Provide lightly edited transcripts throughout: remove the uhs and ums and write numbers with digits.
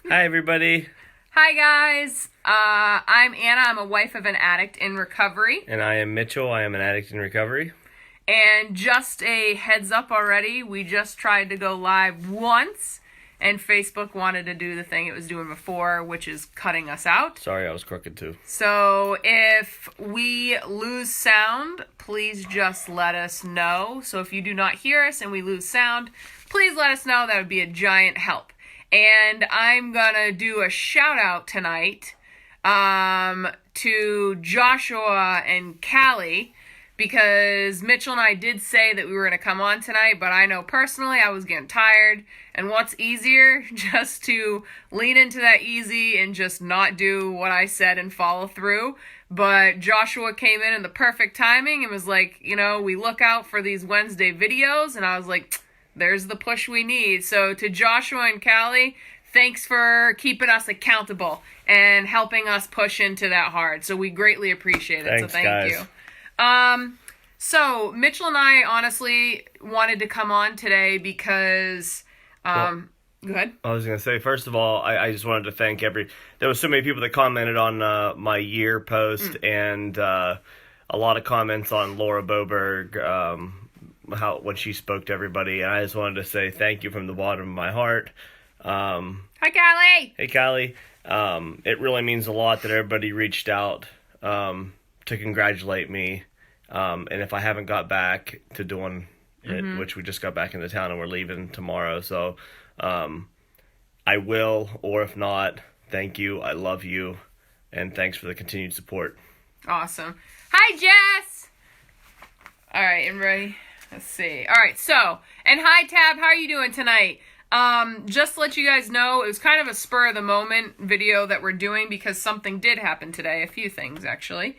Hi, everybody. Hi, guys. I'm Anna. I'm a wife of an addict in recovery. And I am Mitchell. I am an addict in recovery. And just a heads up already, we just tried to go live once, and Facebook wanted to do the thing it was doing before, which is cutting us out. Sorry, I was crooked too. So if we lose sound, please just let us know. So if you do not hear us and we lose sound, please let us know. That would be a giant help. And I'm gonna do a shout out tonight to Joshua and Callie, because Mitchell and I did say that we were going to come on tonight, but I know personally I was getting tired, and what's easier, just to lean into that easy and just not do what I said and follow through. But Joshua came in the perfect timing and was like, we look out for these Wednesday videos, and I was like, there's the push we need. So to Joshua and Callie, thanks for keeping us accountable and helping us push into that hard. So we greatly appreciate it. Thanks, so thank guys. you. So Mitchell and I honestly wanted to come on today because, go ahead. I was going to say, first of all, I just wanted to thank there was so many people that commented on my year post and a lot of comments on Laura Boberg, when she spoke to everybody. And I just wanted to say thank you from the bottom of my heart. Hi, Callie. Hey, Callie. It really means a lot that everybody reached out to congratulate me. And if I haven't got back to doing it, which we just got back into town and we're leaving tomorrow, so I will, or if not, thank you. I love you, and thanks for the continued support. Awesome. Hi, Jess. All right, and ready? Let's see. All right, so, and hi, Tab. How are you doing tonight? Just to let you guys know, it was kind of a spur of the moment video that we're doing because something did happen today. A few things, actually.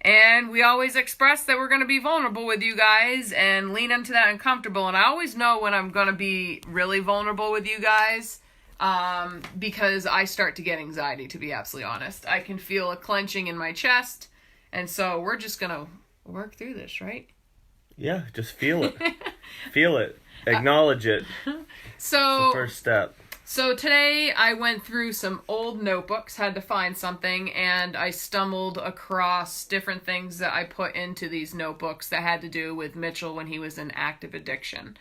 And we always express that we're going to be vulnerable with you guys and lean into that uncomfortable. And I always know when I'm going to be really vulnerable with you guys, because I start to get anxiety, to be absolutely honest. I can feel a clenching in my chest. And so we're just going to work through this, right? Yeah, just feel it. Feel it. Acknowledge it. So It's the first step. So today I went through some old notebooks, had to find something, and I stumbled across different things that I put into these notebooks that had to do with Mitchell when he was in active addiction.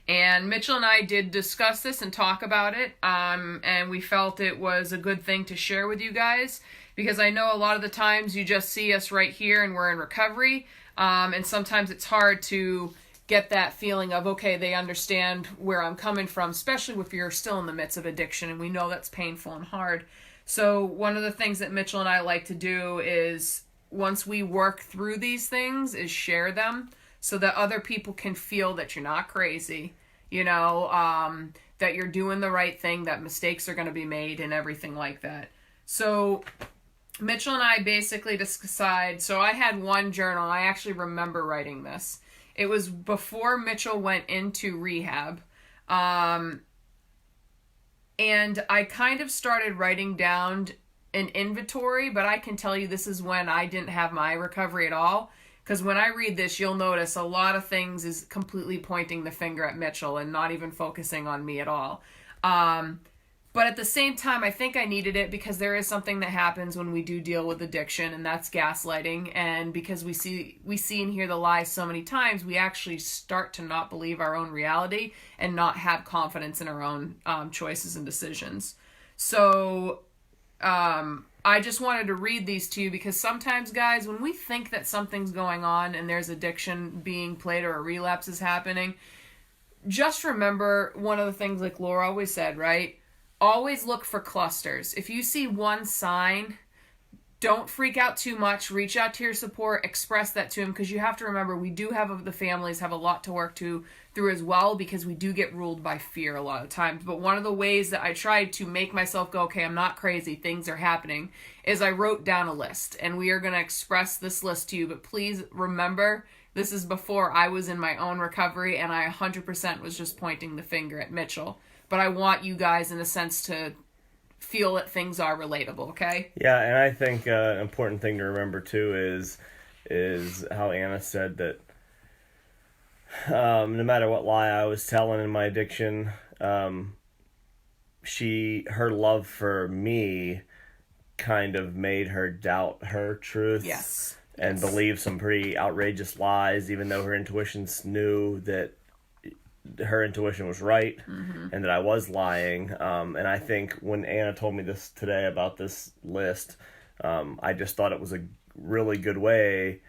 And Mitchell and I did discuss this and talk about it, and we felt it was a good thing to share with you guys, because I know a lot of the times you just see us right here and we're in recovery, and sometimes it's hard to get that feeling of, okay, they understand where I'm coming from, especially if you're still in the midst of addiction, and we know that's painful and hard. So one of the things that Mitchell and I like to do is, once we work through these things, is share them so that other people can feel that you're not crazy, that you're doing the right thing, that mistakes are going to be made and everything like that. So Mitchell and I basically decide, so I had one journal, I actually remember writing this. It was before Mitchell went into rehab, and I kind of started writing down an inventory, but I can tell you this is when I didn't have my recovery at all, because when I read this, you'll notice a lot of things is completely pointing the finger at Mitchell and not even focusing on me at all. But at the same time, I think I needed it because there is something that happens when we do deal with addiction, and that's gaslighting. And because we see and hear the lies so many times, we actually start to not believe our own reality and not have confidence in our own choices and decisions. So I just wanted to read these to you because sometimes, guys, when we think that something's going on and there's addiction being played or a relapse is happening, just remember one of the things like Laura always said, right? Always look for clusters. If you see one sign, don't freak out too much. Reach out to your support. Express that to them, because you have to remember we do have, the families have a lot to work through as well, because we do get ruled by fear a lot of times. But one of the ways that I tried to make myself go, okay, I'm not crazy, things are happening, is I wrote down a list. And we are going to express this list to you. But please remember, this is before I was in my own recovery, and I 100% was just pointing the finger at Mitchell. But I want you guys, in a sense, to feel that things are relatable, okay? Yeah, and I think an important thing to remember, too, is how Anna said that no matter what lie I was telling in my addiction, her love for me kind of made her doubt her truth. Yes. And believe some pretty outrageous lies, even though her intuitions knew that her intuition was right, and that I was lying. And I think when Anna told me this today about this list, I just thought it was a really good way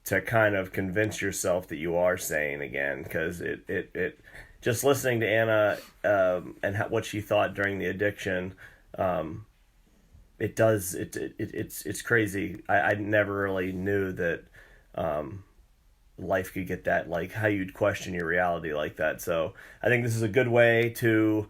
to kind of convince yourself that you are sane again, because it just listening to Anna and what she thought during the addiction, it's crazy. I never really knew that life could get that, like how you'd question your reality like that. So I think this is a good way to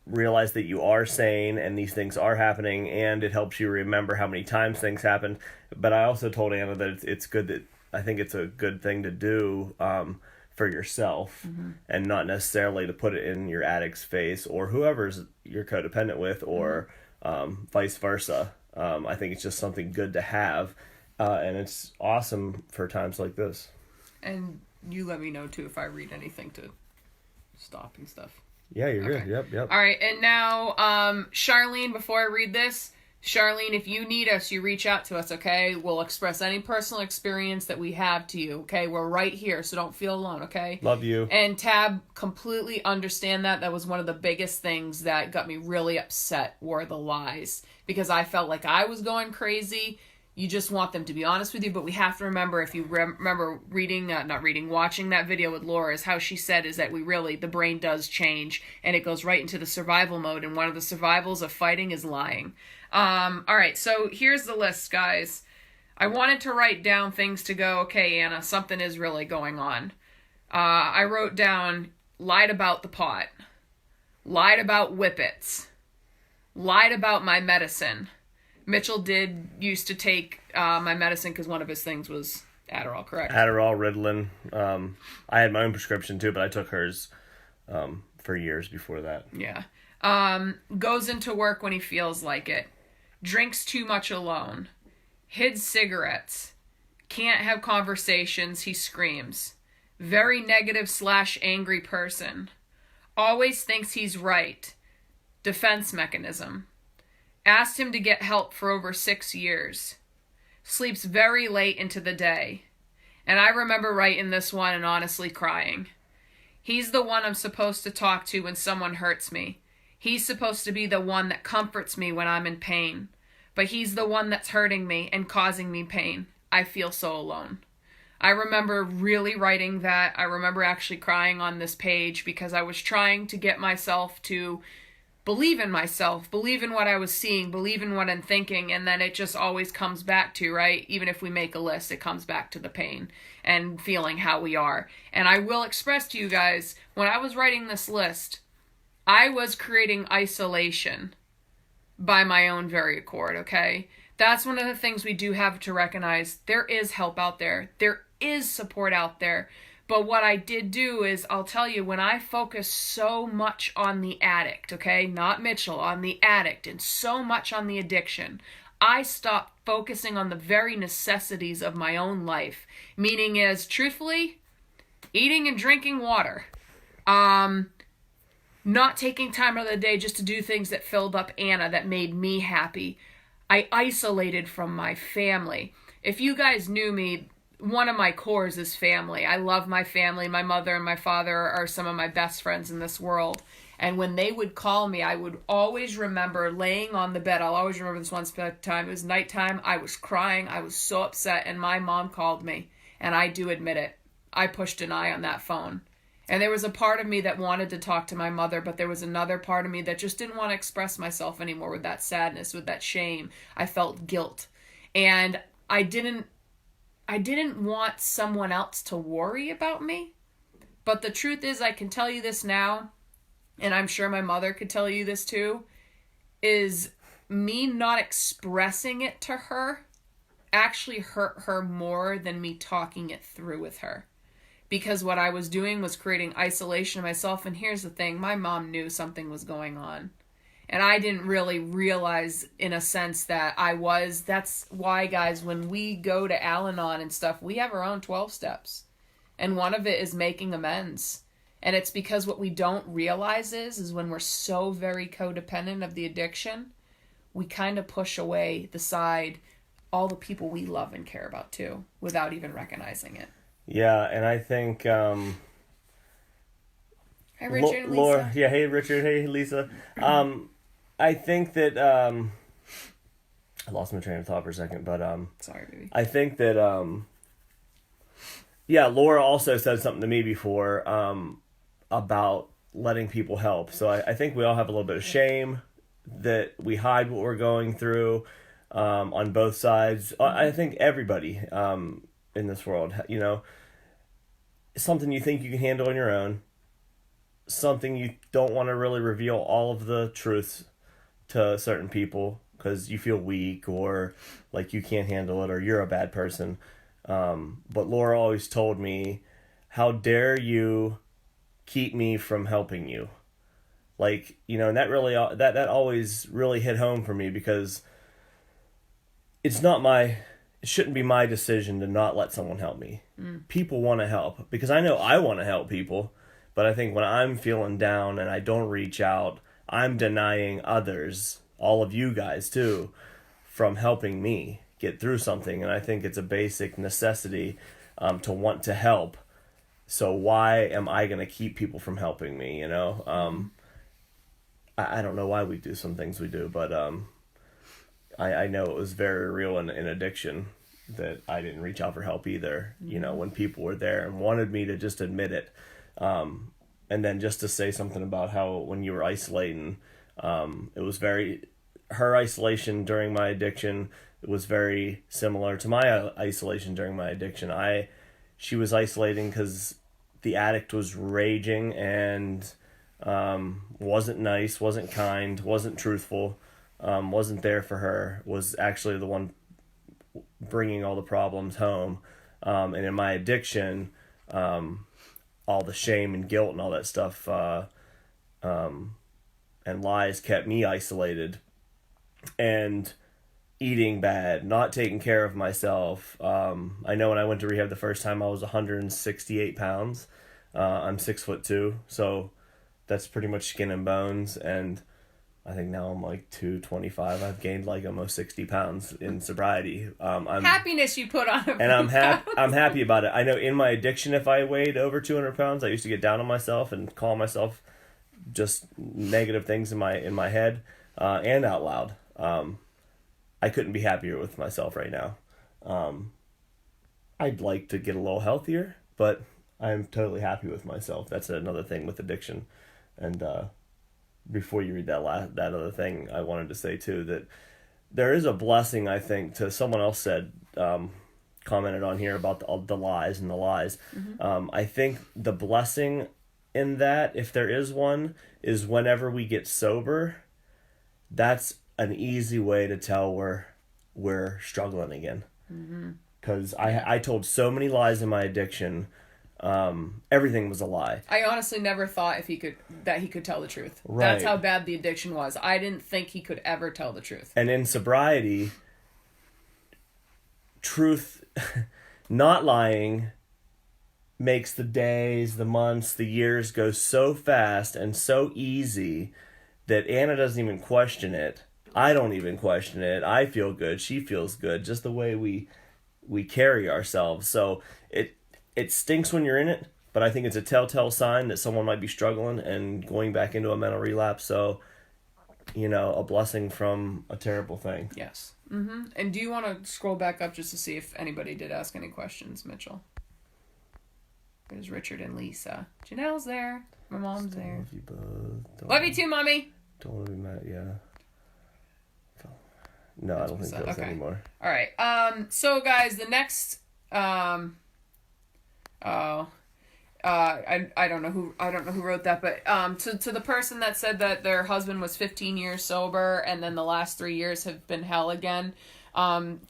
realize that you are sane and these things are happening, and it helps you remember how many times things happened. But I also told Anna that it's good, that I think it's a good thing to do for yourself, and not necessarily to put it in your addict's face or whoever's you're codependent with, or vice versa. I think it's just something good to have, and it's awesome for times like this. And you let me know too if I read anything to stop and stuff. Yeah, you're good. Yep. All right, and now, Charlene, before I read this, Charlene, if you need us, you reach out to us, okay? We'll express any personal experience that we have to you, okay? We're right here, so don't feel alone, okay? Love you. And Tab, completely understand that. That was one of the biggest things that got me really upset, were the lies. Because I felt like I was going crazy. You just want them to be honest with you, but we have to remember, if you remember watching that video with Laura, is how she said is that the brain does change, and it goes right into the survival mode, and one of the survivals of fighting is lying. All right, so here's the list, guys. I wanted to write down things to go, okay, Anna, something is really going on. I wrote down, lied about the pot, lied about whippets, lied about my medicine. Mitchell did used to take my medicine because one of his things was Adderall, correct? Adderall, Ritalin. I had my own prescription too, but I took hers for years before that. Yeah. Goes into work when he feels like it. Drinks too much alone. Hid cigarettes. Can't have conversations, he screams. Very negative / angry person. Always thinks he's right. Defense mechanism. Asked him to get help for over 6 years. Sleeps very late into the day. And I remember writing this one and honestly crying. He's the one I'm supposed to talk to when someone hurts me. He's supposed to be the one that comforts me when I'm in pain. But he's the one that's hurting me and causing me pain. I feel so alone. I remember really writing that. I remember actually crying on this page because I was trying to get myself to believe in myself, believe in what I was seeing, believe in what I'm thinking, and then it just always comes back to, right? Even if we make a list, it comes back to the pain and feeling how we are. And I will express to you guys, when I was writing this list, I was creating isolation by my own very accord, okay? That's one of the things we do have to recognize. There is help out there. There is support out there. But what I did do is, I'll tell you, when I focused so much on the addict, okay, not Mitchell, on the addict, and so much on the addiction, I stopped focusing on the very necessities of my own life. Meaning is, truthfully, eating and drinking water. Not taking time out of the day just to do things that filled up Anna, that made me happy. I isolated from my family. If you guys knew me, one of my cores is family. I love my family. My mother and my father are some of my best friends in this world. And when they would call me, I would always remember laying on the bed. I'll always remember this one time. It was nighttime. I was crying. I was so upset. And my mom called me. And I do admit it. I pushed an eye on that phone. And there was a part of me that wanted to talk to my mother, but there was another part of me that just didn't want to express myself anymore with that sadness, with that shame. I felt guilt. And I didn't want someone else to worry about me. But the truth is, I can tell you this now, and I'm sure my mother could tell you this too, is me not expressing it to her actually hurt her more than me talking it through with her. Because what I was doing was creating isolation of myself. And here's the thing, my mom knew something was going on. And I didn't really realize, in a sense, that I was. That's why, guys, when we go to Al-Anon and stuff, we have our own 12 steps. And one of it is making amends. And it's because what we don't realize is when we're so very codependent of the addiction, we kind of push away the side all the people we love and care about too, without even recognizing it. Yeah, and I think Hi, Richard and Lisa. Laura, yeah, hey Richard, hey Lisa. I think that I lost my train of thought for a second, but sorry, baby. I think that yeah, Laura also said something to me before about letting people help. So I think we all have a little bit of shame that we hide what we're going through on both sides. I think everybody in this world, you know, something you think you can handle on your own, something you don't want to really reveal all of the truths to certain people because you feel weak or like you can't handle it or you're a bad person. But Laura always told me, how dare you keep me from helping you? Like, you know, and that really, that always really hit home for me because it shouldn't be my decision to not let someone help me. People want to help because I know I want to help people, but I think when I'm feeling down and I don't reach out, I'm denying others, all of you guys too, from helping me get through something. And I think it's a basic necessity to want to help. So why am I going to keep people from helping me, you know? I don't know why we do some things we do, but I know it was very real in addiction that I didn't reach out for help either, you know, when people were there and wanted me to just admit it. And then just to say something about how when you were isolating, it was her isolation during my addiction, it was very similar to my isolation during my addiction. She was isolating because the addict was raging and wasn't nice, wasn't kind, wasn't truthful, wasn't there for her, was actually the one bringing all the problems home. And in my addiction, all the shame and guilt and all that stuff and lies kept me isolated and eating bad, not taking care of myself. I know when I went to rehab the first time, I was 168 pounds. I'm 6'2", so that's pretty much skin and bones. And I think now I'm like 225. I've gained like almost 60 pounds in sobriety. Happiness you put on it. And I'm happy about it. I know in my addiction, if I weighed over 200 pounds, I used to get down on myself and call myself just negative things in my head and out loud. I couldn't be happier with myself right now. I'd like to get a little healthier, but I'm totally happy with myself. That's another thing with addiction. And before you read that other thing, I wanted to say too that there is a blessing, I think, to someone else said, commented on here about the lies and the lies. I think the blessing in that, if there is one, is whenever we get sober, that's an easy way to tell we're struggling again. Because I told so many lies in my addiction. Everything was a lie. I honestly never thought that he could tell the truth. Right. That's how bad the addiction was. I didn't think he could ever tell the truth. And in sobriety, truth, not lying, makes the days, the months, the years go so fast and so easy that Anna doesn't even question it. I don't even question it. I feel good. She feels good. Just the way we carry ourselves. So it stinks when you're in it, but I think it's a telltale sign that someone might be struggling and going back into a mental relapse. So, you know, a blessing from a terrible thing. Yes. And do you want to scroll back up just to see if anybody did ask any questions, Mitchell? There's Richard and Lisa. Janelle's there. My mom's there. Love you both. Love you too, Mommy. Don't want to be mad, yeah. No, I don't think that's anymore. All right. So guys, the next I don't know who wrote that, but to the person that said that their husband was 15 years sober and then the last 3 years have been hell again,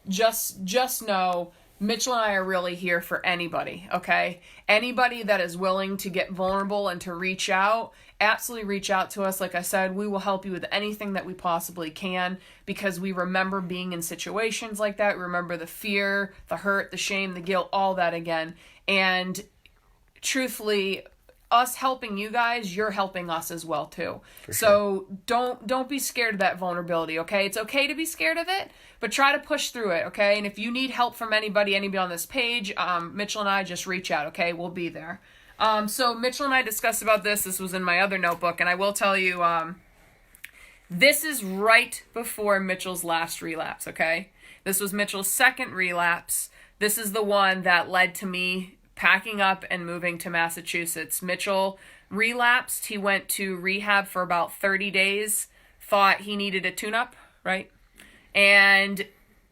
just know Mitchell and I are really here for anybody, okay? Anybody that is willing to get vulnerable and to reach out, absolutely reach out to us. Like I said, we will help you with anything that we possibly can because we remember being in situations like that. We remember the fear, the hurt, the shame, the guilt, all that again. And truthfully, us helping you guys, you're helping us as well too. So don't be scared of that vulnerability, okay? It's okay to be scared of it, but try to push through it, okay? And if you need help from anybody on this page, Mitchell and I, just reach out, okay? We'll be there. So Mitchell and I discussed about this. This was in my other notebook, and I will tell you, this is right before Mitchell's last relapse, okay? This was Mitchell's second relapse. This is the one that led to me packing up and moving to Massachusetts. Mitchell relapsed. He went to rehab for about 30 days, thought he needed a tune-up, right? And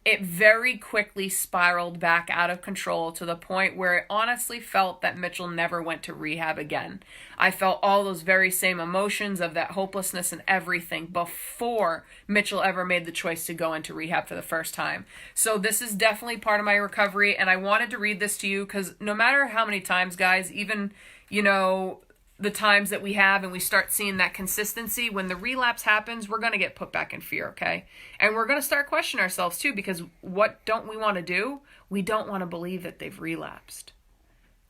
it very quickly spiraled back out of control to the point where it honestly felt that Mitchell never went to rehab again. I felt all those very same emotions of that hopelessness and everything before Mitchell ever made the choice to go into rehab for the first time. So this is definitely part of my recovery, and I wanted to read this to you because no matter how many times, guys, even, the times that we have and we start seeing that consistency, when the relapse happens, we're going to get put back in fear, okay? And we're going to start questioning ourselves too, because what don't we want to do? We don't want to believe that they've relapsed,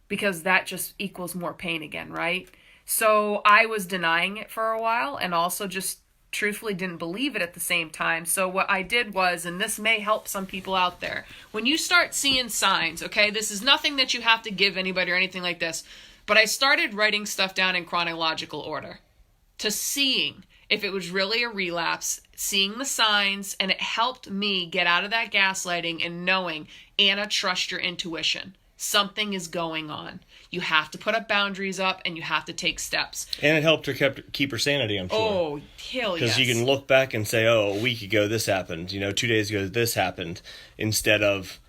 because that just equals more pain again, right? So I was denying it for a while and also just truthfully didn't believe it at the same time. So what I did was, and this may help some people out there, when you start seeing signs, okay, this is nothing that you have to give anybody or anything like this, but I started writing stuff down in chronological order to seeing if it was really a relapse, seeing the signs, and it helped me get out of that gaslighting and knowing, Anna, trust your intuition. Something is going on. You have to put up boundaries up and you have to take steps. And it helped her keep her sanity, I'm sure. Oh, hell yes. Because you can look back and say, oh, a week ago this happened. 2 days ago this happened. Instead of,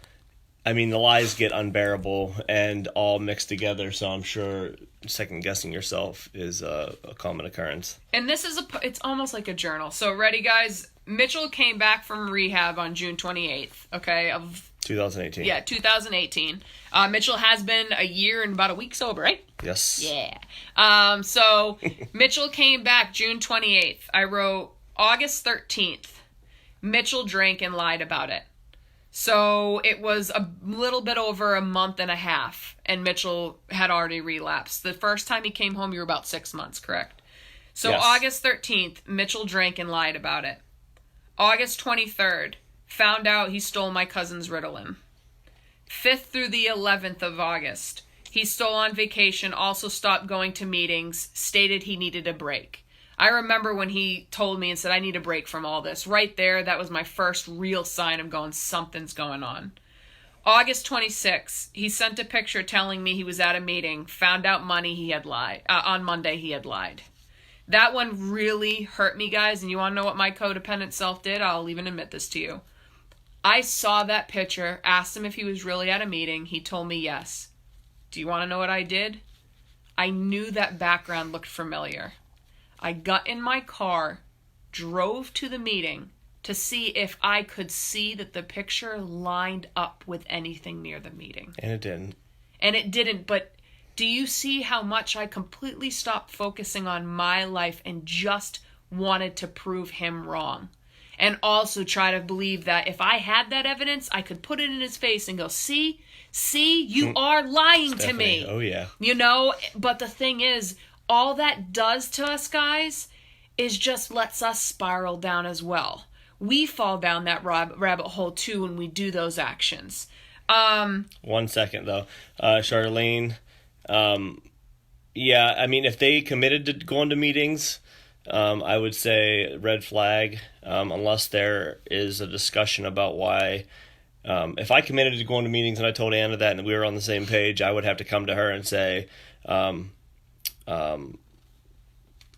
the lies get unbearable and all mixed together. So I'm sure second guessing yourself is a common occurrence. And this is it's almost like a journal. So ready, guys? Mitchell came back from rehab on June 28th, okay, of 2018. Yeah, 2018. Mitchell has been a year and about a week sober, right? Yes. Yeah. So Mitchell came back June 28th. I wrote August 13th. Mitchell drank and lied about it. So it was a little bit over a month and a half, and Mitchell had already relapsed. The first time he came home, you were about 6 months, correct? So yes. August 13th, Mitchell drank and lied about it. August 23rd, found out he stole my cousin's Ritalin. 5th through the 11th of August, he's still on vacation, also stopped going to meetings, stated he needed a break. I remember when he told me and said, I need a break from all this. Right there, that was my first real sign of going, something's going on. August 26th, he sent a picture telling me he was at a meeting, found out Monday he had lied. On Monday he had lied. That one really hurt me, guys, and you want to know what my codependent self did? I'll even admit this to you. I saw that picture, asked him if he was really at a meeting. He told me yes. Do you want to know what I did? I knew that background looked familiar. I got in my car, drove to the meeting to see if I could see that the picture lined up with anything near the meeting. And it didn't. And it didn't, but do you see how much I completely stopped focusing on my life and just wanted to prove him wrong? And also try to believe that if I had that evidence, I could put it in his face and go, see, you are lying to me. Oh, yeah. But the thing is, all that does to us, guys, is just lets us spiral down as well. We fall down that rabbit hole, too, when we do those actions. 1 second, though. Charlene, if they committed to going to meetings, I would say red flag, unless there is a discussion about why. If I committed to going to meetings and I told Anna that and we were on the same page, I would have to come to her and say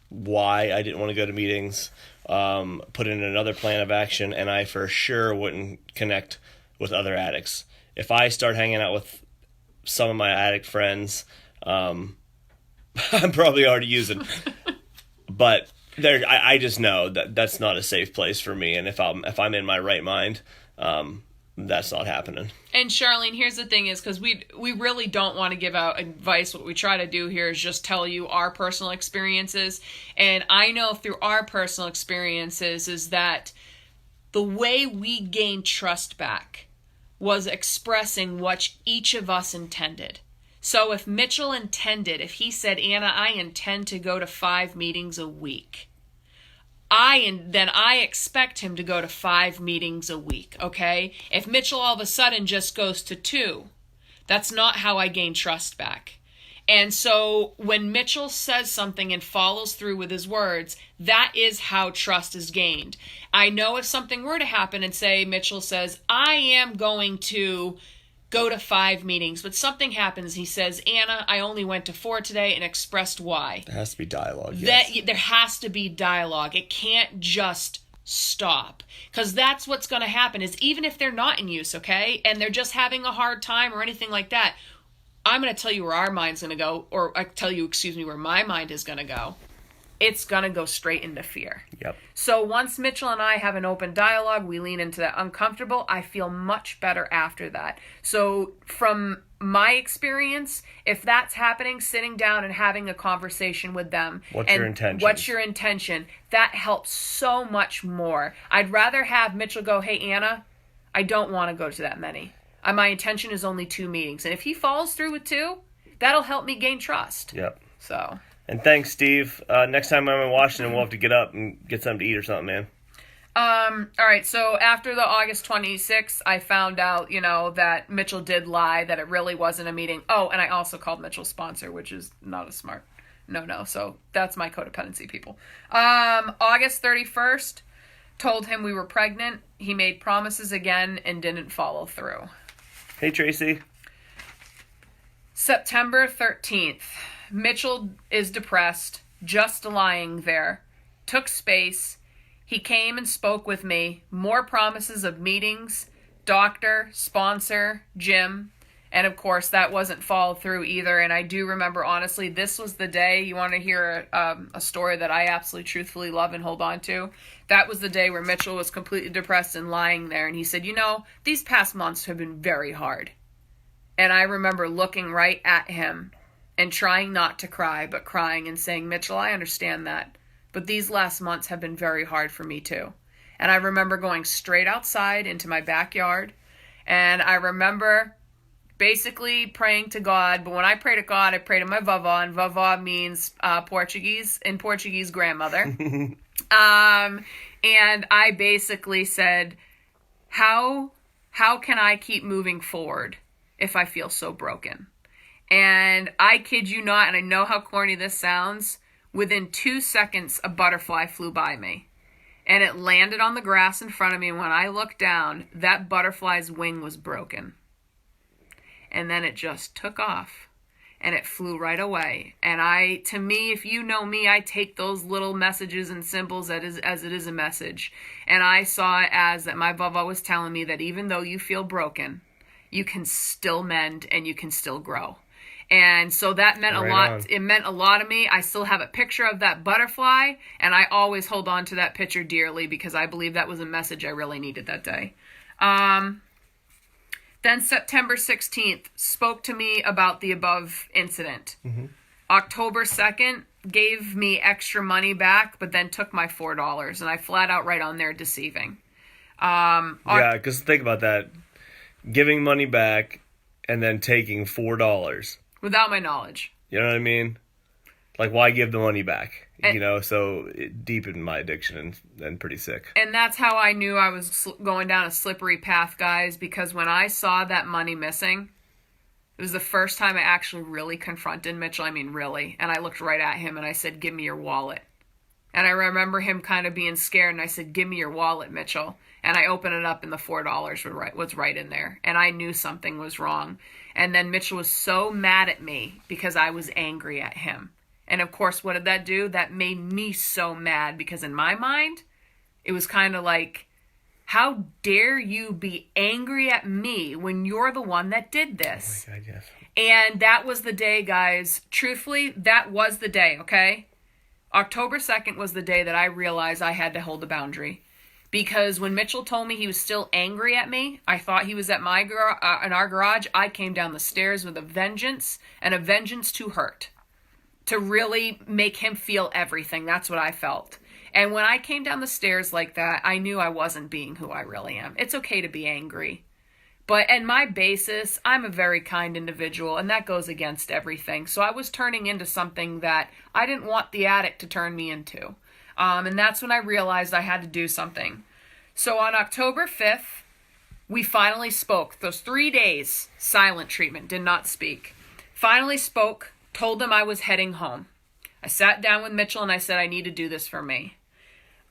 why I didn't want to go to meetings, put in another plan of action, and I for sure wouldn't connect with other addicts. If I start hanging out with some of my addict friends, I'm probably already using. But I just know that that's not a safe place for me, and if I'm in my right mind, that's not happening. And Charlene, here's the thing is, because we really don't want to give out advice. What we try to do here is just tell you our personal experiences. And I know through our personal experiences is that the way we gained trust back was expressing what each of us intended. So if Mitchell if he said, Anna, I intend to go to 5 meetings a week, then I expect him to go to 5 meetings a week, okay? If Mitchell all of a sudden just goes to 2, that's not how I gain trust back. And so when Mitchell says something and follows through with his words, that is how trust is gained. I know if something were to happen and say Mitchell says, I am going to go to 5 meetings, but something happens, he says, Anna, I only went to 4 today, and expressed why. There has to be dialogue, yes. There has to be dialogue. It can't just stop, because that's what's going to happen is even if they're not in use, okay, and they're just having a hard time or anything like that, I'm going to tell you where our mind's going to go, or I tell you, where my mind is going to go. It's going to go straight into fear. Yep. So once Mitchell and I have an open dialogue, we lean into that uncomfortable, I feel much better after that. So from my experience, if that's happening, sitting down and having a conversation with them. What's your intention? What's your intention? That helps so much more. I'd rather have Mitchell go, hey, Anna, I don't want to go to that many. My intention is only 2 meetings. And if he follows through with 2, that'll help me gain trust. Yep. So. And thanks, Steve. Next time I'm in Washington, we'll have to get up and get something to eat or something, man. All right, so after the August 26th, I found out, that Mitchell did lie, that it really wasn't a meeting. Oh, and I also called Mitchell's sponsor, which is not a smart no. So that's my codependency, people. August 31st, told him we were pregnant. He made promises again and didn't follow through. Hey, Tracy. September 13th, Mitchell is depressed, just lying there, took space. He came and spoke with me, more promises of meetings, doctor, sponsor, gym, and of course that wasn't followed through either. And I do remember, honestly, this was the day, you want to hear a story that I absolutely truthfully love and hold on to? That was the day where Mitchell was completely depressed and lying there, and he said, these past months have been very hard. And I remember looking right at him and trying not to cry, but crying and saying, Mitchell, I understand that, but these last months have been very hard for me too. And I remember going straight outside into my backyard, and I remember basically praying to God. But when I pray to God, I pray to my vavá, and vavá means Portuguese grandmother. And I basically said, how can I keep moving forward if I feel so broken? And I kid you not, and I know how corny this sounds, within 2 seconds, a butterfly flew by me. And it landed on the grass in front of me, and when I looked down, that butterfly's wing was broken. And then it just took off, and it flew right away. And to me, if you know me, I take those little messages and symbols as it is a message. And I saw it as that my vavá was telling me that even though you feel broken, you can still mend and you can still grow. And so that meant a lot. It meant a lot to me. I still have a picture of that butterfly, and I always hold on to that picture dearly because I believe that was a message I really needed that day. Then September 16th, spoke to me about the above incident. Mm-hmm. October 2nd, gave me extra money back, but then took my $4, and I flat out right on there deceiving. Yeah, because think about that. Giving money back and then taking $4. Without my knowledge. You know what I mean? Like, why give the money back? So it deepened my addiction and pretty sick. And that's how I knew I was going down a slippery path, guys, because when I saw that money missing, it was the first time I actually really confronted Mitchell. I mean, really. And I looked right at him and I said, give me your wallet. And I remember him kind of being scared, and I said, give me your wallet, Mitchell. And I opened it up, and the $4 was right in there. And I knew something was wrong. And then Mitchell was so mad at me because I was angry at him. And of course, what did that do? That made me so mad because in my mind, it was kind of like, how dare you be angry at me when you're the one that did this? Oh my God, yes. And that was the day, guys. Truthfully, that was the day, okay? October 2nd was the day that I realized I had to hold a boundary. Because when Mitchell told me he was still angry at me, I thought he was at in our garage. I came down the stairs with a vengeance, and a vengeance to hurt. To really make him feel everything. That's what I felt. And when I came down the stairs like that, I knew I wasn't being who I really am. It's okay to be angry. But at my basis, I'm a very kind individual, and that goes against everything. So I was turning into something that I didn't want the addict to turn me into. And that's when I realized I had to do something. So on October 5th, we finally spoke. Those 3 days, silent treatment, did not speak. Finally spoke, told them I was heading home. I sat down with Mitchell and I said, I need to do this for me.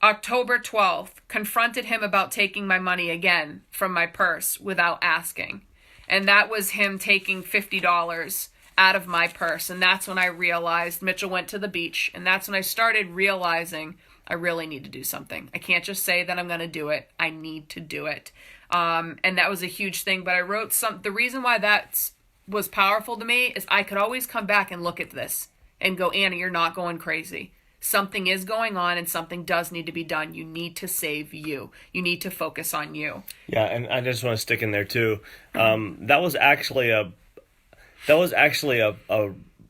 October 12th, confronted him about taking my money again from my purse without asking. And that was him taking $50 out of my purse. And that's when I realized Mitchell went to the beach. And that's when I started realizing I really need to do something. I can't just say that I'm going to do it. I need to do it. And that was a huge thing. But I wrote the reason why that was powerful to me is I could always come back and look at this and go, Anna, you're not going crazy. Something is going on and something does need to be done. You need to save you. You need to focus on you. Yeah, and I just want to stick in there too. That was actually a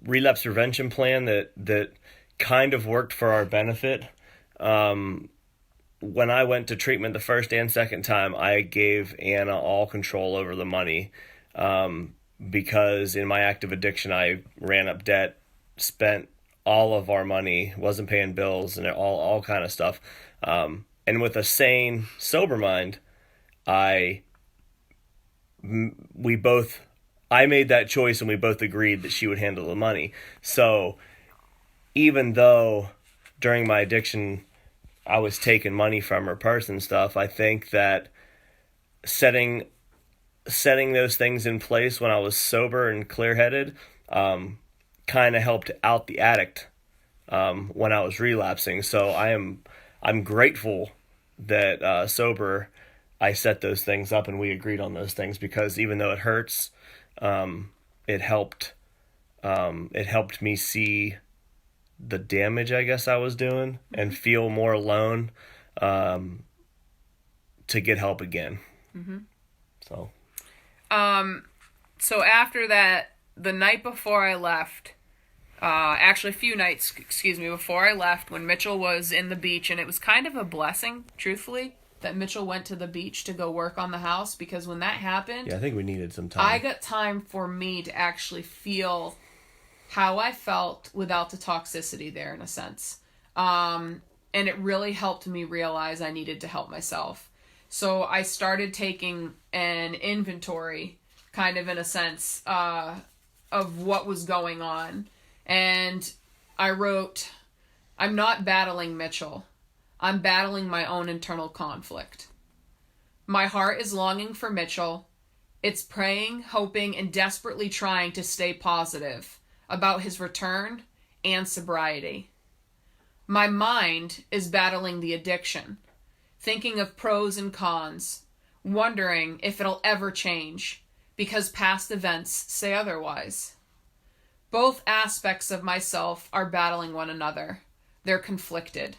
relapse prevention plan that kind of worked for our benefit. When I went to treatment the first and second time, I gave Anna all control over the money, because in my active addiction, I ran up debt, spent all of our money, wasn't paying bills, and all kind of stuff. And with a sane, sober mind, I made that choice, and we both agreed that she would handle the money. So even though during my addiction I was taking money from her purse and stuff, I think that setting those things in place when I was sober and clear-headed kind of helped out the addict when I was relapsing. So I'm grateful that sober I set those things up and we agreed on those things, because even though it hurts, it helped me see the damage I guess I was doing and feel more alone to get help again. Mm-hmm. So after that, the night before I left, actually a few nights, before I left, when Mitchell was in the beach, and it was kind of a blessing, truthfully, that Mitchell went to the beach to go work on the house, because when that happened, yeah, I think we needed some time. I got time for me to actually feel how I felt without the toxicity there, in a sense. And it really helped me realize I needed to help myself. So I started taking an inventory, kind of in a sense, of what was going on. And I wrote, I'm not battling Mitchell. I'm battling my own internal conflict. My heart is longing for Mitchell. It's praying, hoping, and desperately trying to stay positive about his return and sobriety. My mind is battling the addiction, thinking of pros and cons, wondering if it'll ever change, because past events say otherwise. Both aspects of myself are battling one another. They're conflicted.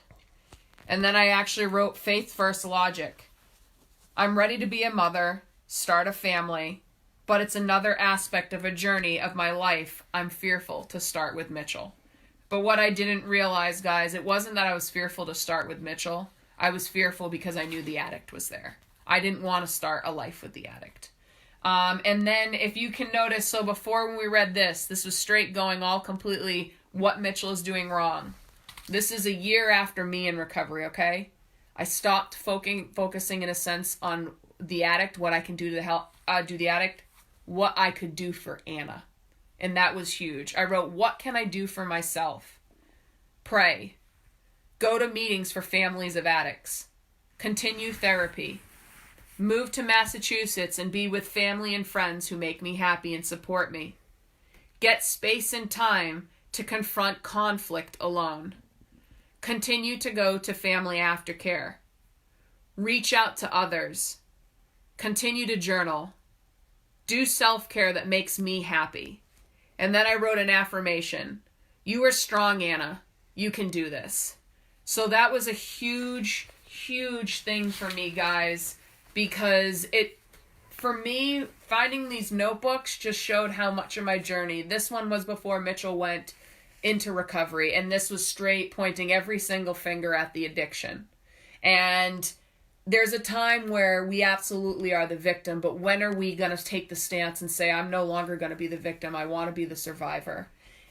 And then I actually wrote faith first logic. I'm ready to be a mother, start a family, but it's another aspect of a journey of my life I'm fearful to start with Mitchell. But what I didn't realize, guys, it wasn't that I was fearful to start with Mitchell. I was fearful because I knew the addict was there. I didn't want to start a life with the addict. And then if you can notice, so before when we read this was straight going all completely what Mitchell is doing wrong. This is a year after me in recovery, okay? I stopped focusing in a sense on the addict, what I can do to help do the addict, what I could do for Anna. And that was huge. I wrote, what can I do for myself? Pray. Go to meetings for families of addicts. Continue therapy. Move to Massachusetts and be with family and friends who make me happy and support me. Get space and time to confront conflict alone. Continue to go to family aftercare. Reach out to others. Continue to journal. Do self-care that makes me happy. And then I wrote an affirmation. You are strong, Anna. You can do this. So that was a huge, huge thing for me, guys, because for me, finding these notebooks just showed how much of my journey. This one was before Mitchell went into recovery, and this was straight pointing every single finger at the addiction. And there's a time where we absolutely are the victim, but when are we going to take the stance and say, I'm no longer going to be the victim, I want to be the survivor?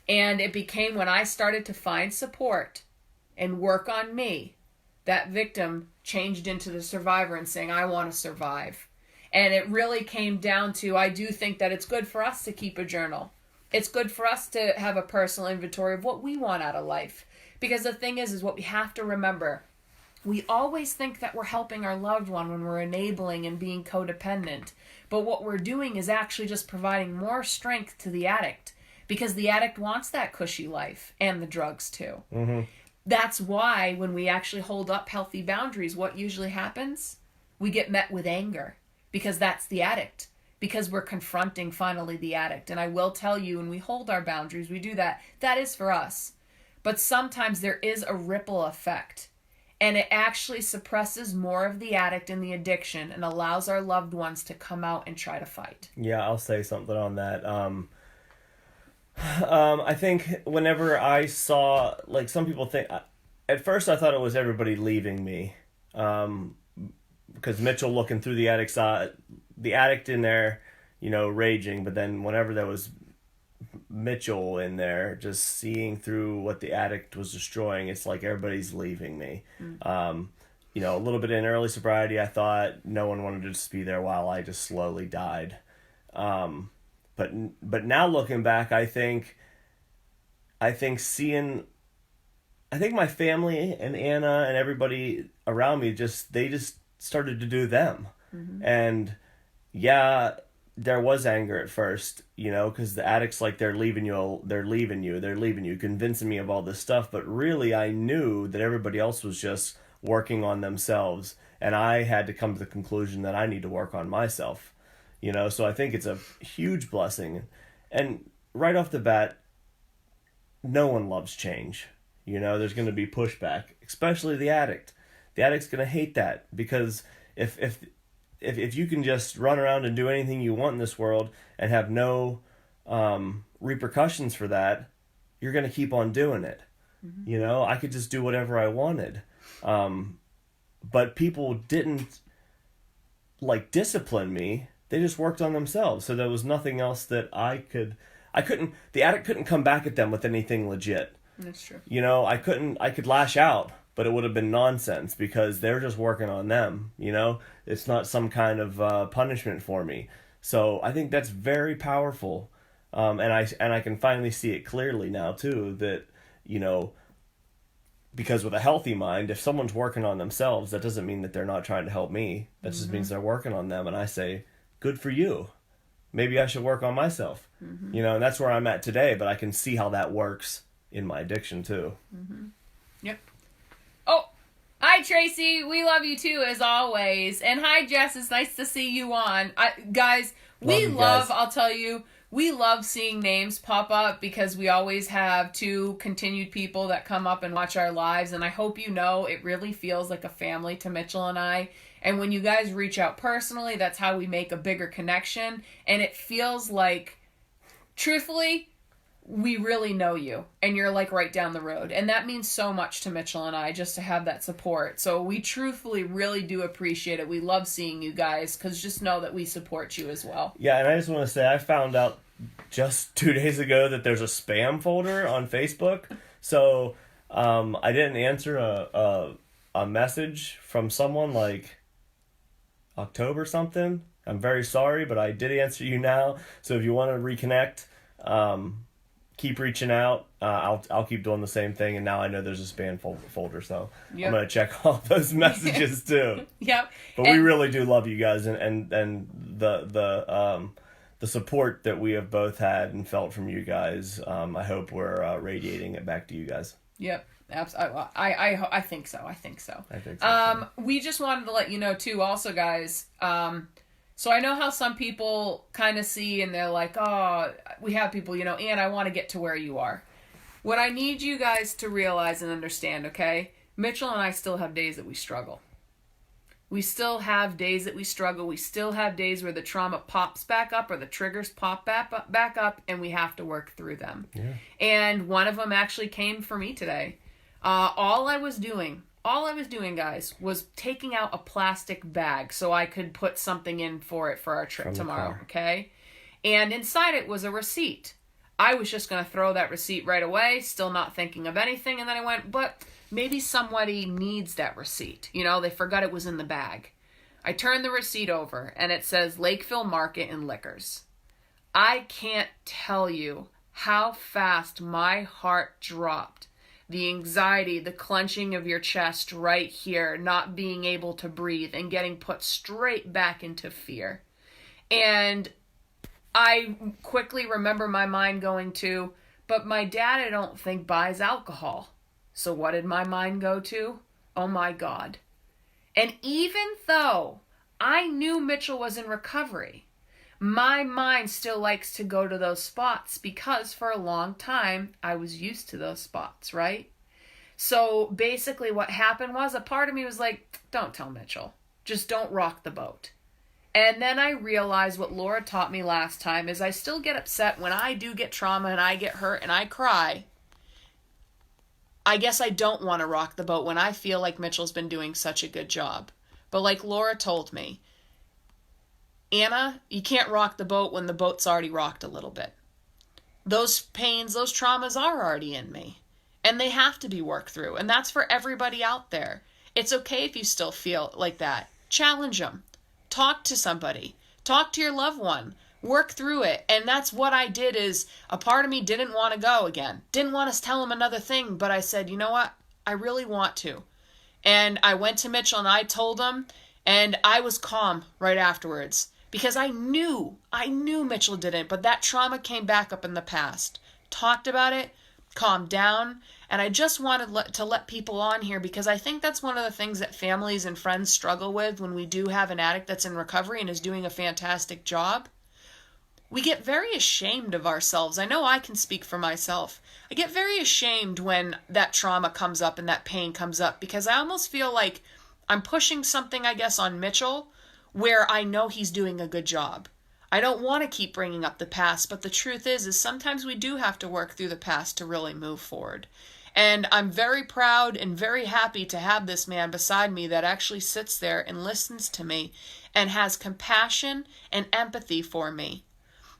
And it became when I started to find support and work on me, that victim changed into the survivor and saying, I want to survive. And it really came down to, I do think that it's good for us to keep a journal. It's good for us to have a personal inventory of what we want out of life. Because the thing is what we have to remember. We always think that we're helping our loved one when we're enabling and being codependent. But what we're doing is actually just providing more strength to the addict. Because the addict wants that cushy life, and the drugs too. Mm-hmm. That's why when we actually hold up healthy boundaries, what usually happens? We get met with anger, because that's the addict. Because we're confronting finally the addict. And I will tell you, when we hold our boundaries, we do that. That is for us. But sometimes there is a ripple effect. And it actually suppresses more of the addict and the addiction and allows our loved ones to come out and try to fight. Yeah, I'll say something on that. I think whenever I saw, like, some people think, at first I thought it was everybody leaving me, because Mitchell looking through the addict in there, raging, but then whenever there was Mitchell in there, just seeing through what the addict was destroying, it's like everybody's leaving me. A little bit in early sobriety, I thought no one wanted to just be there while I just slowly died. But now looking back, I think my family and Anna and everybody around me they just started to do them. Mm-hmm. And yeah, there was anger at first, because the addict's like, they're leaving you, convincing me of all this stuff. But really, I knew that everybody else was just working on themselves, and I had to come to the conclusion that I need to work on myself. So I think it's a huge blessing. And right off the bat, no one loves change. There's going to be pushback, especially the addict. The addict's going to hate that, because if you can just run around and do anything you want in this world and have no repercussions for that, you're going to keep on doing it. Mm-hmm. I could just do whatever I wanted. But people didn't discipline me. They just worked on themselves. So there was nothing else that the addict couldn't come back at them with anything legit. That's true. I could lash out, but it would have been nonsense, because they're just working on them. It's not some kind of punishment for me. So I think that's very powerful. And I can finally see it clearly now too, that, because with a healthy mind, if someone's working on themselves, that doesn't mean that they're not trying to help me. That just means they're working on them. And I say, good for you. Maybe I should work on myself. Mm-hmm. And that's where I'm at today, but I can see how that works in my addiction too. Mm-hmm. Yep. Oh, hi Tracy. We love you too, as always. And hi Jess. It's nice to see you on. Guys, I'll tell you, we love seeing names pop up, because we always have two continued people that come up and watch our lives. And I hope it really feels like a family to Mitchell and I. And when you guys reach out personally, that's how we make a bigger connection. And it feels like, truthfully, we really know you. And you're like right down the road. And that means so much to Mitchell and I, just to have that support. So we truthfully really do appreciate it. We love seeing you guys, because just know that we support you as well. Yeah, and I just want to say, I found out just 2 days ago that there's a spam folder on Facebook. So I didn't answer a message from someone like October something. I'm very sorry, but I did answer you now. So if you want to reconnect, keep reaching out. I'll keep doing the same thing. And now I know there's a spam folder, so yep. I'm going to check all those messages too. Yep. But we really do love you guys, and the support that we have both had and felt from you guys. I hope we're radiating it back to you guys. Yep. Absolutely. I think so. I think so. We just wanted to let you know too, also guys, so I know how some people kind of see and they're like, oh, we have people, Ann, I want to get to where you are. What I need you guys to realize and understand, okay? Mitchell and I still have days that we struggle. We still have days that we struggle. We still have days where the trauma pops back up or the triggers pop back up, and we have to work through them. Yeah. And one of them actually came for me today. All I was doing all I was doing, guys, was taking out a plastic bag so I could put something in for it for our trip tomorrow, okay? And inside it was a receipt. I was just going to throw that receipt right away, still not thinking of anything. And then I went, but maybe somebody needs that receipt. You know, they forgot it was in the bag. I turned the receipt over, and it says Lakeville Market and Liquors. I can't tell you how fast my heart dropped. The anxiety, the clenching of your chest right here, not being able to breathe, and getting put straight back into fear. And I quickly remember my mind going to, but my dad, I don't think, buys alcohol. So what did my mind go to? Oh my God. And even though I knew Mitchell was in recovery, my mind still likes to go to those spots because for a long time I was used to those spots, right? So basically what happened was a part of me was like, don't tell Mitchell. Just don't rock the boat. And then I realized what Laura taught me last time is I still get upset when I do get trauma and I get hurt and I cry. I guess I don't want to rock the boat when I feel like Mitchell's been doing such a good job. But like Laura told me, Anna, you can't rock the boat when the boat's already rocked a little bit. Those pains, those traumas are already in me. And they have to be worked through. And that's for everybody out there. It's okay if you still feel like that. Challenge them. Talk to somebody. Talk to your loved one. Work through it. And that's what I did is a part of me didn't want to go again. Didn't want to tell him another thing. But I said, you know what? I really want to. And I went to Mitchell and I told him. And I was calm right afterwards. Because I knew Mitchell didn't. But that trauma came back up in the past. Talked about it. Calmed down. And I just wanted to let people on here because I think that's one of the things that families and friends struggle with when we do have an addict that's in recovery and is doing a fantastic job. We get very ashamed of ourselves. I know I can speak for myself. I get very ashamed when that trauma comes up and that pain comes up because I almost feel like I'm pushing something, I guess, on Mitchell where I know he's doing a good job. I don't want to keep bringing up the past, but the truth is sometimes we do have to work through the past to really move forward. And I'm very proud and very happy to have this man beside me that actually sits there and listens to me and has compassion and empathy for me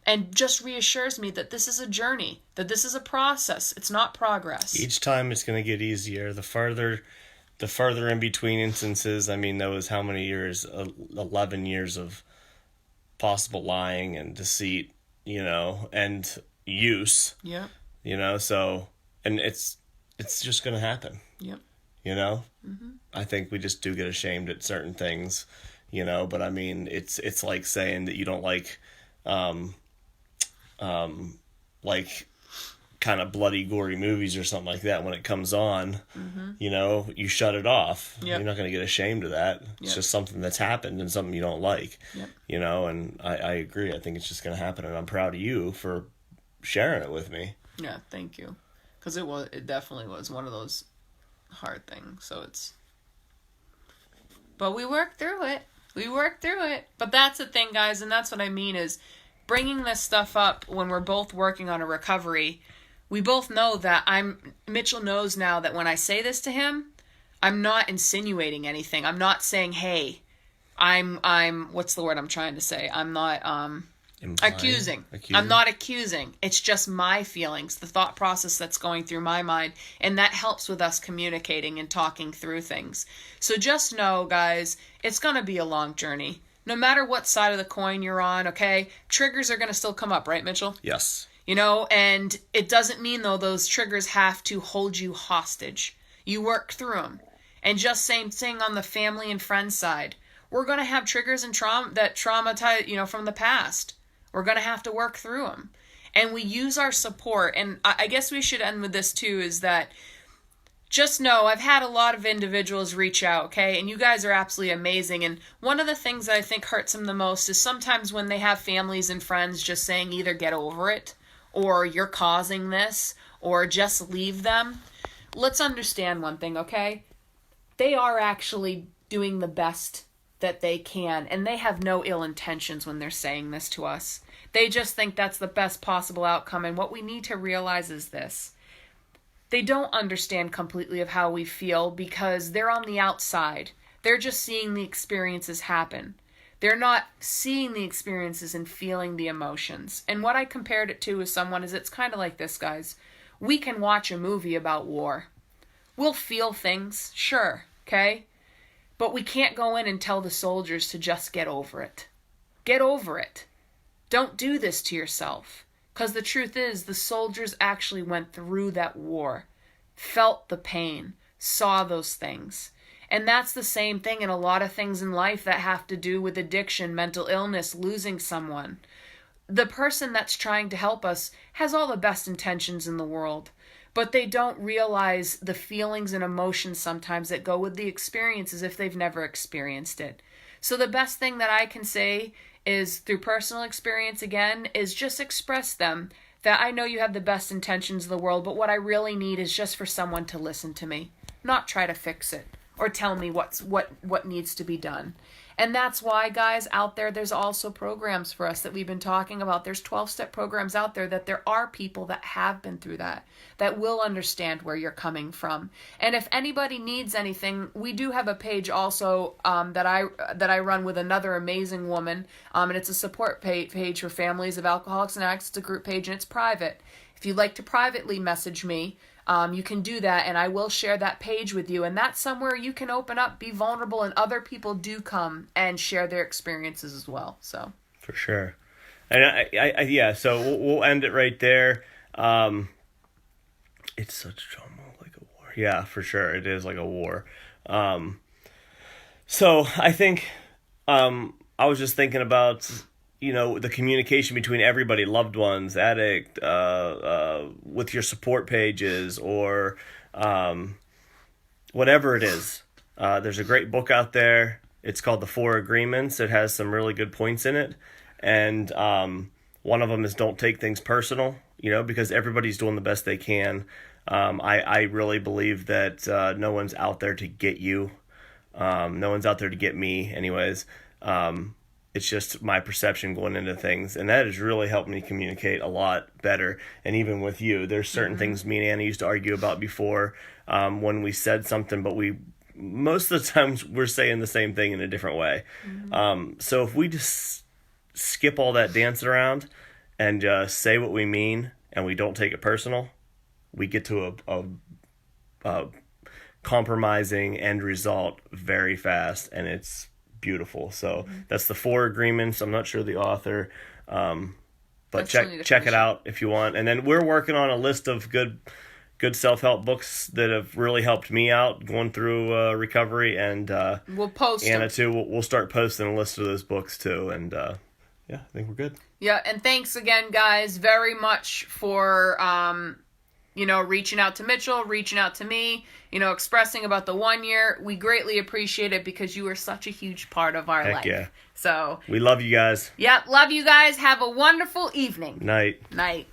and just reassures me that this is a journey, that this is a process. It's not progress. Each time it's going to get easier. The further in between instances, I mean, that was how many years? 11 years of possible lying and deceit, and use. Yeah. So, and it's just going to happen. Yep. Mm-hmm. I think we just do get ashamed at certain things, but I mean, it's like saying that you don't like kind of bloody, gory movies or something like that. When it comes on, mm-hmm. You shut it off. Yep. You're not going to get ashamed of that. It's just something that's happened and something you don't like, and I agree. I think it's just going to happen. And I'm proud of you for sharing it with me. Yeah. Thank you. Because it definitely was one of those hard things. But we worked through it. But that's the thing, guys, and that's what I mean is bringing this stuff up when we're both working on a recovery. We both know that Mitchell knows now that when I say this to him, I'm not insinuating anything. I'm not saying, hey, I'm what's the word I'm trying to say? I'm not accusing. I'm not accusing. It's just my feelings, the thought process that's going through my mind, and that helps with us communicating and talking through things. So just know, guys, it's going to be a long journey. No matter what side of the coin you're on, okay? Triggers are going to still come up, right, Mitchell? Yes. And it doesn't mean, though, those triggers have to hold you hostage. You work through them. And just same thing on the family and friends side. We're going to have triggers and traumatize, from the past. We're going to have to work through them. And we use our support. And I guess we should end with this, too, is that just know I've had a lot of individuals reach out, okay? And you guys are absolutely amazing. And one of the things that I think hurts them the most is sometimes when they have families and friends just saying either get over it or you're causing this or just leave them. Let's understand one thing, okay? They are actually doing the best that they can, and they have no ill intentions when they're saying this to us. They just think that's the best possible outcome, and what we need to realize is this. they don't understand completely of how we feel because they're on the outside. They're just seeing the experiences happen. They're not seeing the experiences and feeling the emotions. And what I compared it to with someone is it's kind of like this, guys. We can watch a movie about war. We'll feel things, sure, okay? But we can't go in and tell the soldiers to just get over it. Get over it. Don't do this to yourself. Because the truth is, the soldiers actually went through that war, felt the pain, saw those things. And that's the same thing in a lot of things in life that have to do with addiction, mental illness, losing someone. The person that's trying to help us has all the best intentions in the world, but they don't realize the feelings and emotions sometimes that go with the experiences if they've never experienced it. So the best thing that I can say is, through personal experience again, is just express them. That I know you have the best intentions in the world, but what I really need is just for someone to listen to me, not try to fix it or tell me what needs to be done. And that's why, guys, out there's also programs for us that we've been talking about. There's 12-step programs out there that there are people that have been through that will understand where you're coming from. And if anybody needs anything, we do have a page also that I run with another amazing woman, and it's a support page for families of alcoholics and addicts. It's a group page, and it's private. If you'd like to privately message me, you can do that, and I will share that page with you. And that's somewhere you can open up, be vulnerable, and other people do come and share their experiences as well. So for sure, and yeah. So we'll end it right there. It's such drama, like a war. Yeah, for sure, it is like a war. So I think I was just thinking about, the communication between everybody, loved ones, addict, with your support pages, or whatever it is. There's a great book out there. It's called The 4 Agreements. It has some really good points in it. And one of them is don't take things personal, because everybody's doing the best they can. I really believe that no one's out there to get you. No one's out there to get me anyways. It's just my perception going into things. And that has really helped me communicate a lot better. And even with you, there's certain things me and Anna used to argue about before when we said something, but most of the times we're saying the same thing in a different way. So if we just skip all that dancing around and say what we mean and we don't take it personal, we get to a compromising end result very fast, and it's beautiful. So that's The 4 Agreements. I'm not sure the author, but check it out if you want. And then we're working on a list of good self-help books that have really helped me out going through recovery, and we'll post Anna them too. We'll start posting a list of those books too, and yeah, I think we're good. Yeah, and thanks again, guys, very much for reaching out to Mitchell, reaching out to me, expressing about the 1 year. We greatly appreciate it because you are such a huge part of our life. Yeah. So we love you guys. Yeah, love you guys. Have a wonderful evening. Night.